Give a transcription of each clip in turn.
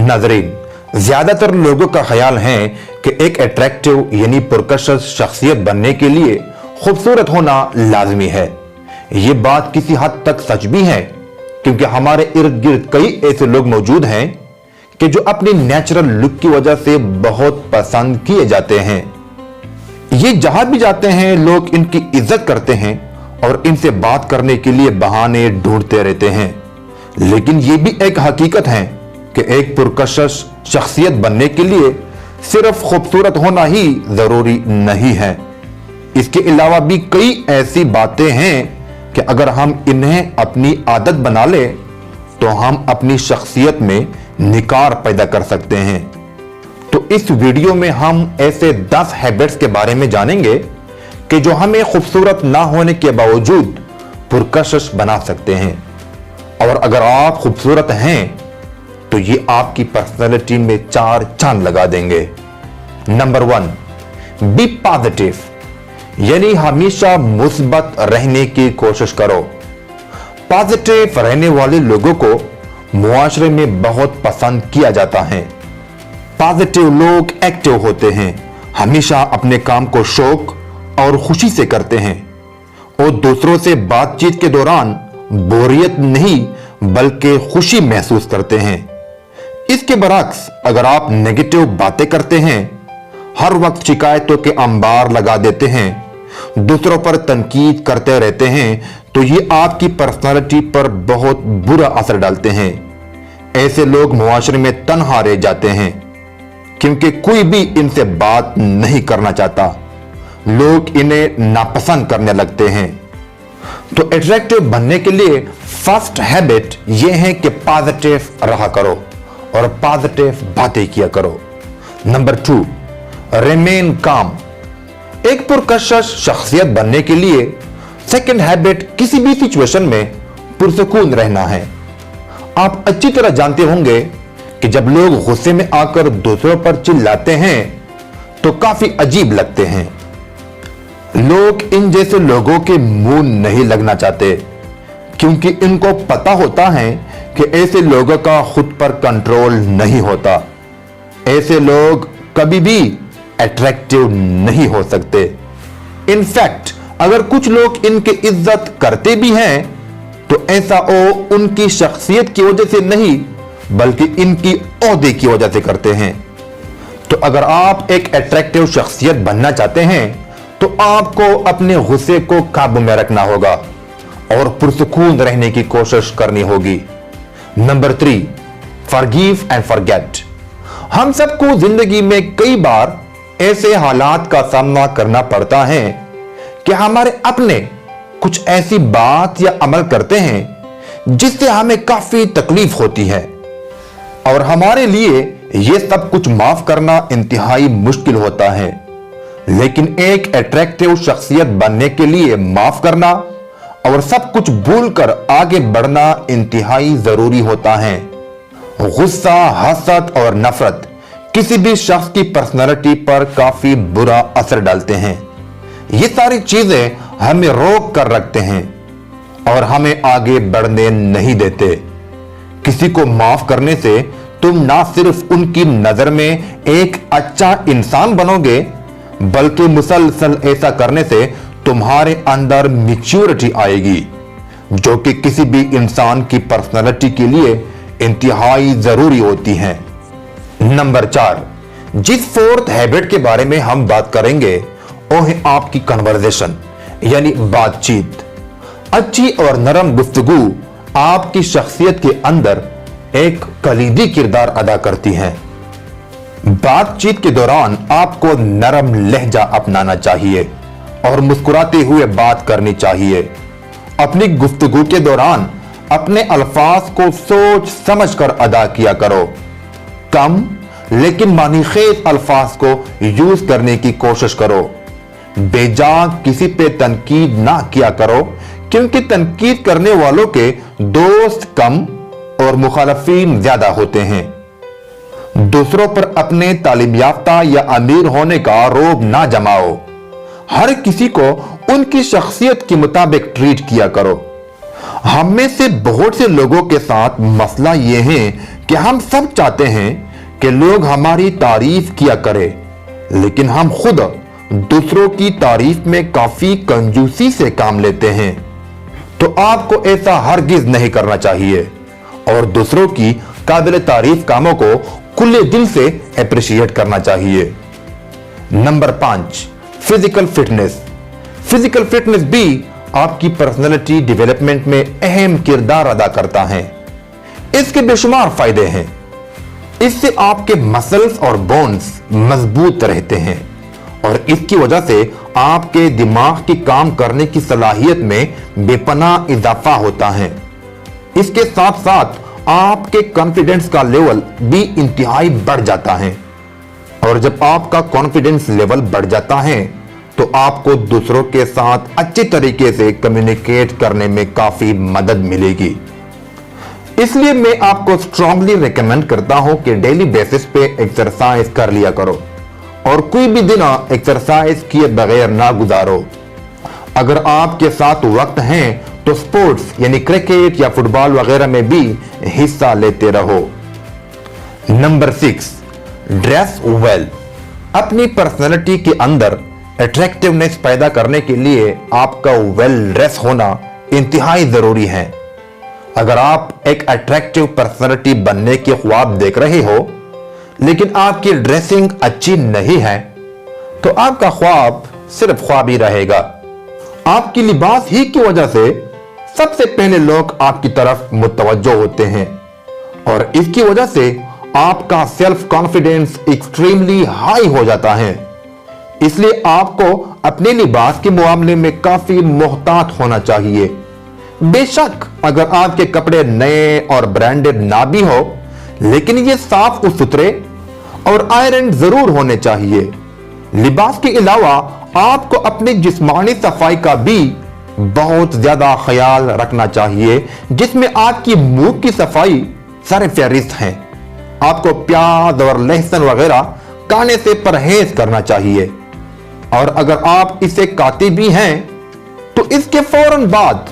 नाज़रीन, ज्यादातर लोगों का ख्याल है कि एक अट्रैक्टिव यानी पुरकशिश शख्सियत बनने के लिए खूबसूरत होना लाजमी है। ये बात किसी हद तक सच भी है, क्योंकि हमारे इर्द गिर्द कई ऐसे लोग मौजूद हैं कि जो अपनी नेचुरल लुक की वजह से बहुत पसंद किए जाते हैं। ये जहां भी जाते हैं लोग इनकी इज्जत करते हैं और इनसे बात करने के लिए बहाने ढूंढते रहते हैं। लेकिन ये भी एक हकीकत है कि एक पुरकशिश शख्सियत बनने के लिए सिर्फ खूबसूरत होना ही जरूरी नहीं है। इसके अलावा भी कई ऐसी बातें हैं कि अगर हम इन्हें अपनी आदत बना ले तो हम अपनी शख्सियत में निखार पैदा कर सकते हैं। तो इस वीडियो में हम ऐसे 10 हैबिट्स के बारे में जानेंगे कि जो हमें खूबसूरत ना होने के बावजूद पुरकशिश बना सकते हैं। और अगर आप खूबसूरत हैं तो ये आपकी पर्सनैलिटी में 4 चांद लगा देंगे। नंबर 1, बी पॉजिटिव, यानी हमेशा मुस्बत रहने की कोशिश करो। पॉजिटिव रहने वाले लोगों को मुआशरे में बहुत पसंद किया जाता है। पॉजिटिव लोग एक्टिव होते हैं, हमेशा अपने काम को शौक और खुशी से करते हैं और दूसरों से बातचीत के दौरान बोरियत नहीं बल्कि खुशी महसूस करते हैं। इसके बरक्स अगर आप नेगेटिव बातें करते हैं, हर वक्त शिकायतों के अंबार लगा देते हैं, दूसरों पर तनकीद करते रहते हैं, तो ये आपकी पर्सनालिटी पर बहुत बुरा असर डालते हैं। ऐसे लोग मुआशरे में तन्हा रह जाते हैं क्योंकि कोई भी इनसे बात नहीं करना चाहता। लोग इन्हें नापसंद करने लगते हैं। तो अट्रैक्टिव बनने के लिए फर्स्ट हैबिट यह है कि पॉजिटिव रहा करो और पॉजिटिव बातें किया करो। नंबर 2, रिमेन काम। एक पुरकशिश शख्सियत बनने के लिए सेकंड हैबिट किसी भी सिचुएशन में पुरसुकून रहना है। आप अच्छी तरह जानते होंगे कि जब लोग गुस्से में आकर दूसरों पर चिल्लाते हैं तो काफी अजीब लगते हैं। लोग इन जैसे लोगों के मुंह नहीं लगना चाहते क्योंकि इनको पता होता है कि ऐसे लोगों का खुद पर कंट्रोल नहीं होता। ऐसे लोग कभी भी अट्रैक्टिव नहीं हो सकते। इनफैक्ट अगर कुछ लोग इनकी इज्जत करते भी हैं तो ऐसा वो उनकी शख्सियत की वजह से नहीं बल्कि इनकी ओहदे की वजह से करते हैं। तो अगर आप एक अट्रैक्टिव शख्सियत बनना चाहते हैं तो आपको अपने गुस्से को काबू में रखना होगा और पुरसुकून रहने की कोशिश करनी होगी। Number 3, forgive and forget. हम सबको जिंदगी में कई बार ऐसे हालात का सामना करना पड़ता है कि हमारे अपने कुछ ऐसी बात या अमल करते हैं जिससे हमें काफी तकलीफ होती है और हमारे लिए यह सब कुछ माफ करना इंतहाई मुश्किल होता है। लेकिन एक अट्रैक्टिव शख्सियत बनने के लिए माफ करना और सब कुछ भूलकर आगे बढ़ना इंतहाई जरूरी होता है। गुस्सा, हसद और नफरत किसी भी शख्स की पर्सनालिटी पर काफी बुरा असर डालते हैं। ये सारी चीजें हमें रोक कर रखते हैं और हमें आगे बढ़ने नहीं देते। किसी को माफ करने से तुम ना सिर्फ उनकी नजर में एक अच्छा इंसान बनोगे बल्कि मुसलसल ऐसा करने से तुम्हारे अंदर मैच्योरिटी आएगी जो कि किसी भी इंसान की पर्सनालिटी के लिए इंतहाई जरूरी होती है। नंबर 4, जिस फोर्थ हैबिट के बारे में हम बात करेंगे वो है आपकी कन्वर्सेशन यानी बातचीत। अच्छी और नरम गुफ्तगू आपकी शख्सियत के अंदर एक कलीदी किरदार अदा करती है। बातचीत के दौरान आपको नरम लहजा अपनाना चाहिए और मुस्कुराते हुए बात करनी चाहिए। अपनी गुफ्तगू के दौरान अपने अल्फाज को सोच समझकर अदा किया करो। कम लेकिन मानीखेज अल्फाज को यूज करने की कोशिश करो। बेजा किसी पे तनकीद ना किया करो क्योंकि तनकीद करने वालों के दोस्त कम और मुखालफीन ज्यादा होते हैं। दूसरों पर अपने तालीम याफ्ता या अमीर होने का रोब ना जमाओ। हर किसी को उनकी शख्सियत के मुताबिक ट्रीट किया करो। हम में से बहुत से लोगों के साथ मसला यह है कि हम सब चाहते हैं कि लोग हमारी तारीफ किया करें, लेकिन हम खुद दूसरों की तारीफ में काफी कंजूसी से काम लेते हैं। तो आपको ऐसा हरगिज नहीं करना चाहिए और दूसरों की काबिल तारीफ कामों को खुले दिल से अप्रिशिएट करना चाहिए। Number 5, physical fitness. Physical fitness भी आपकी पर्सनैलिटी डेवलपमेंट में अहम किरदार अदा करता है। इसके बेशुमार फायदे हैं। इससे आपके मसल्स और बोन्स मजबूत रहते हैं और इसकी वजह से आपके दिमाग की काम करने की सलाहियत में बेपनाह इजाफा होता है। इसके साथ साथ आपके कॉन्फिडेंस का लेवल भी इंतहाई बढ़ जाता है और जब आपका कॉन्फिडेंस लेवल बढ़ जाता है तो आपको दूसरों के साथ अच्छे तरीके से कम्युनिकेट करने में काफी मदद मिलेगी। इसलिए मैं आपको स्ट्रांगली रिकमेंड करता हूं कि डेली बेसिस पे एक्सरसाइज कर लिया करो और कोई भी दिन एक्सरसाइज किए बगैर ना गुजारो। अगर आपके साथ वक्त है तो स्पोर्ट्स यानी क्रिकेट या फुटबॉल वगैरह में भी हिस्सा लेते रहो। Number 6, dress well. अपनी पर्सनैलिटी के अंदर अट्रैक्टिवनेस पैदा करने के लिए आपका वेल ड्रेस होना इंतहाई जरूरी है। अगर आप एक अट्रैक्टिव पर्सनैलिटी बनने के ख्वाब देख रहे हो लेकिन आपकी ड्रेसिंग अच्छी नहीं है तो आपका ख्वाब सिर्फ ख्वाब ही रहेगा। आपकी लिबास ही की वजह से सबसे पहले लोग आपकी तरफ मुतवज्जो होते हैं और इसकी वजह से आपका सेल्फ कॉन्फिडेंस एक्सट्रीमली हाई हो जाता है। इसलिए आपको अपने लिबास के मामले में काफी मोहतात होना चाहिए। बेशक अगर आपके कपड़े नए और ब्रांडेड ना भी हो लेकिन ये साफ और सुथरे और आयरन जरूर होने चाहिए। लिबास के अलावा आपको अपनी जिस्मानी सफाई का भी बहुत ज्यादा ख्याल रखना चाहिए जिसमें आपकी मुंह की सफाई सर फहरिस्त है। आपको प्याज और लहसुन वगैरह खाने से परहेज करना चाहिए और अगर आप इसे खाते भी हैं तो इसके फौरन बाद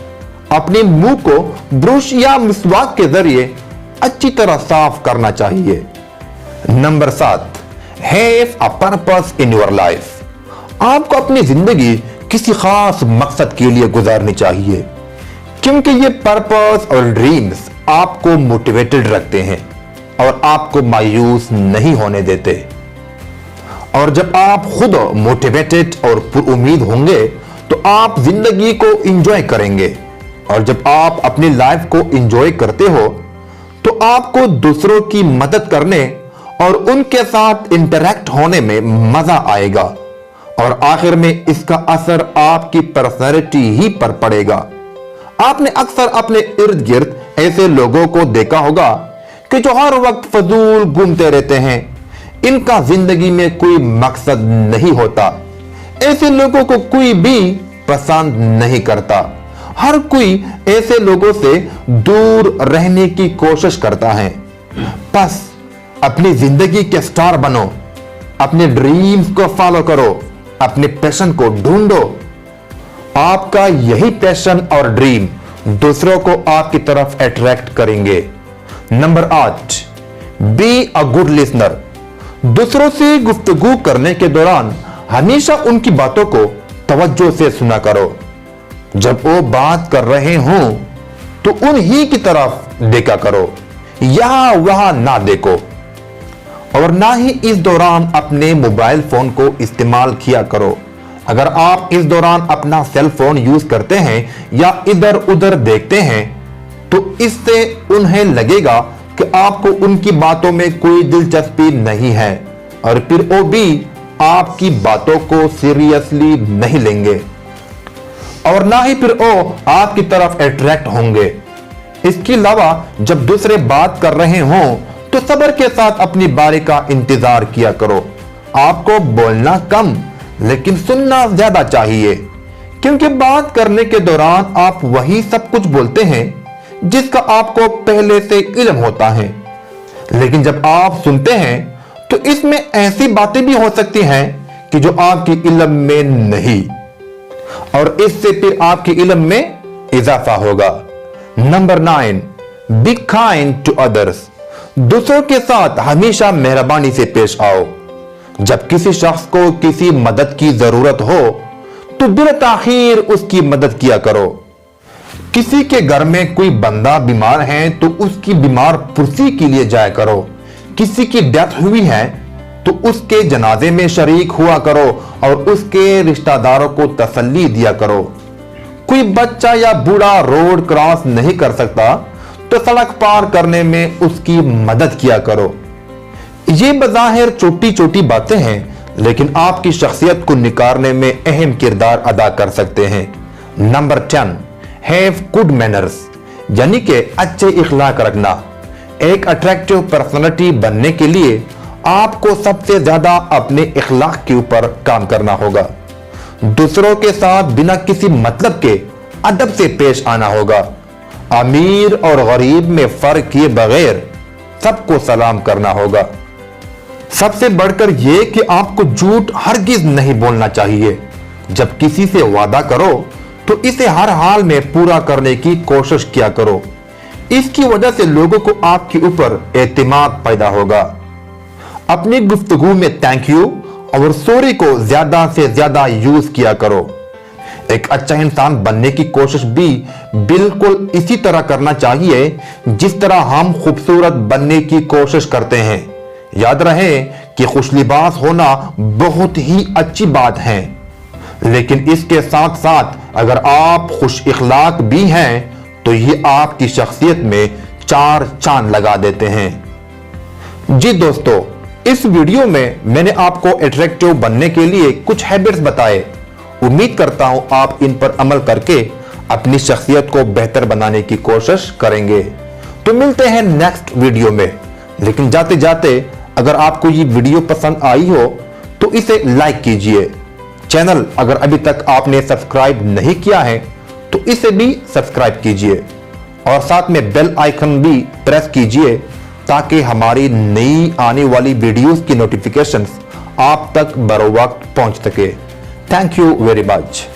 अपने मुंह को ब्रश या मिसवाक के जरिए अच्छी तरह साफ करना चाहिए। Number 7, have a purpose in your life. आपको अपनी जिंदगी किसी खास मकसद के लिए गुजारनी चाहिए क्योंकि ये पर्पस और ड्रीम्स आपको मोटिवेटेड रखते हैं और आपको मायूस नहीं होने देते। और जब आप खुद मोटिवेटेड और पुरुमीद होंगे तो आप जिंदगी को एंजॉय करेंगे और जब आप अपनी लाइफ को एंजॉय करते हो तो आपको दूसरों की मदद करने और उनके साथ इंटरैक्ट होने में मजा आएगा और आखिर में इसका असर आपकी पर्सनैलिटी ही पर पड़ेगा। आपने अक्सर अपने इर्द गिर्द ऐसे लोगों को देखा होगा कि जो हर वक्त फजूल घूमते रहते हैं। इनका जिंदगी में कोई मकसद नहीं होता। ऐसे लोगों को कोई भी पसंद नहीं करता। हर कोई ऐसे लोगों से दूर रहने की कोशिश करता है। बस अपनी जिंदगी के स्टार बनो, अपने ड्रीम्स को फॉलो करो, अपने पैशन को ढूंढो। आपका यही पैशन और ड्रीम दूसरों को आपकी तरफ अट्रैक्ट करेंगे। Number 8, be a good listener. दूसरों से गुफ्तगू करने के दौरान हमेशा उनकी बातों को तवज्जो से सुना करो। जब वो बात कर रहे हों तो उन्हीं की तरफ देखा करो, यहां वहां ना देखो। और ना ही इस दौरान अपने मोबाइल फोन को इस्तेमाल किया करो। अगर आप इस दौरान अपना सेल फोन यूज करते हैं या इधर उधर देखते हैं तो इससे उन्हें लगेगा कि आपको उनकी बातों में कोई दिलचस्पी नहीं है और फिर वो भी आपकी बातों को सीरियसली नहीं लेंगे और ना ही फिर वो आपकी तरफ अट्रैक्ट होंगे। इसके अलावा जब दूसरे बात कर रहे हों तो सब्र के साथ अपनी बारी का इंतजार किया करो। आपको बोलना कम लेकिन सुनना ज्यादा चाहिए क्योंकि बात करने के दौरान आप वही सब कुछ बोलते हैं जिसका आपको पहले से इल्म होता है, लेकिन जब आप सुनते हैं तो इसमें ऐसी बातें भी हो सकती हैं कि जो आपकी इल्म में नहीं, और इससे फिर आपके इल्म में इजाफा होगा। Number 9, be kind to others. दूसरों के साथ हमेशा मेहरबानी से पेश आओ। जब किसी शख्स को किसी मदद की जरूरत हो तो बिला ताखीर उसकी मदद किया करो। किसी के घर में कोई बंदा बीमार है तो उसकी बीमार पुरसी के लिए जाया करो। किसी की डेथ हुई है तो उसके जनाजे में शरीक हुआ करो और उसके रिश्तेदारों को तसल्ली दिया करो। कोई बच्चा या बूढ़ा रोड क्रॉस नहीं कर सकता तो सड़क पार करने में उसकी मदद किया करो। ये बज़ाहिर छोटी छोटी बातें हैं, लेकिन आपकी शख्सियत को निखारने में अहम किरदार अदा कर सकते हैं। नंबर 10, हैव गुड मैनर्स, यानी कि अच्छे इखलाक रखना। एक अट्रैक्टिव पर्सनालिटी बनने के लिए आपको सबसे ज्यादा अपने इखलाक के ऊपर काम करना होगा। दूसरों के साथ बिना किसी मतलब के अदब से पेश आना होगा। अमीर और गरीब में फर्क किए बगैर सबको सलाम करना होगा। सबसे बढ़कर यह कि आपको झूठ हरगिज नहीं बोलना चाहिए। जब किसी से वादा करो तो इसे हर हाल में पूरा करने की कोशिश किया करो। इसकी वजह से लोगों को आपके ऊपर एतमाद पैदा होगा। अपनी गुफ्तगू में थैंक यू और सॉरी को ज्यादा से ज्यादा यूज किया करो। एक अच्छा इंसान बनने की कोशिश भी बिल्कुल इसी तरह करना चाहिए जिस तरह हम खूबसूरत बनने की कोशिश करते हैं। याद रहे कि खुशलिबास होना बहुत ही अच्छी बात है, लेकिन इसके साथ साथ अगर आप खुश इखलाक भी हैं तो ये आपकी शख्सियत में 4 चांद लगा देते हैं। जी दोस्तों, इस वीडियो में मैंने आपको अट्रैक्टिव बनने के लिए कुछ हैबिट्स बताए। उम्मीद करता हूं आप इन पर अमल करके अपनी शख्सियत को बेहतर बनाने की कोशिश करेंगे। तो मिलते हैं नेक्स्ट वीडियो में, लेकिन जाते जाते अगर आपको ये वीडियो पसंद आई हो तो इसे लाइक कीजिए। चैनल अगर अभी तक आपने सब्सक्राइब नहीं किया है तो इसे भी सब्सक्राइब कीजिए और साथ में बेल आइकन भी प्रेस कीजिए ताकि हमारी नई आने वाली वीडियोस की नोटिफिकेशंस आप तक बरोवक्त पहुंच सके। Thank you very much.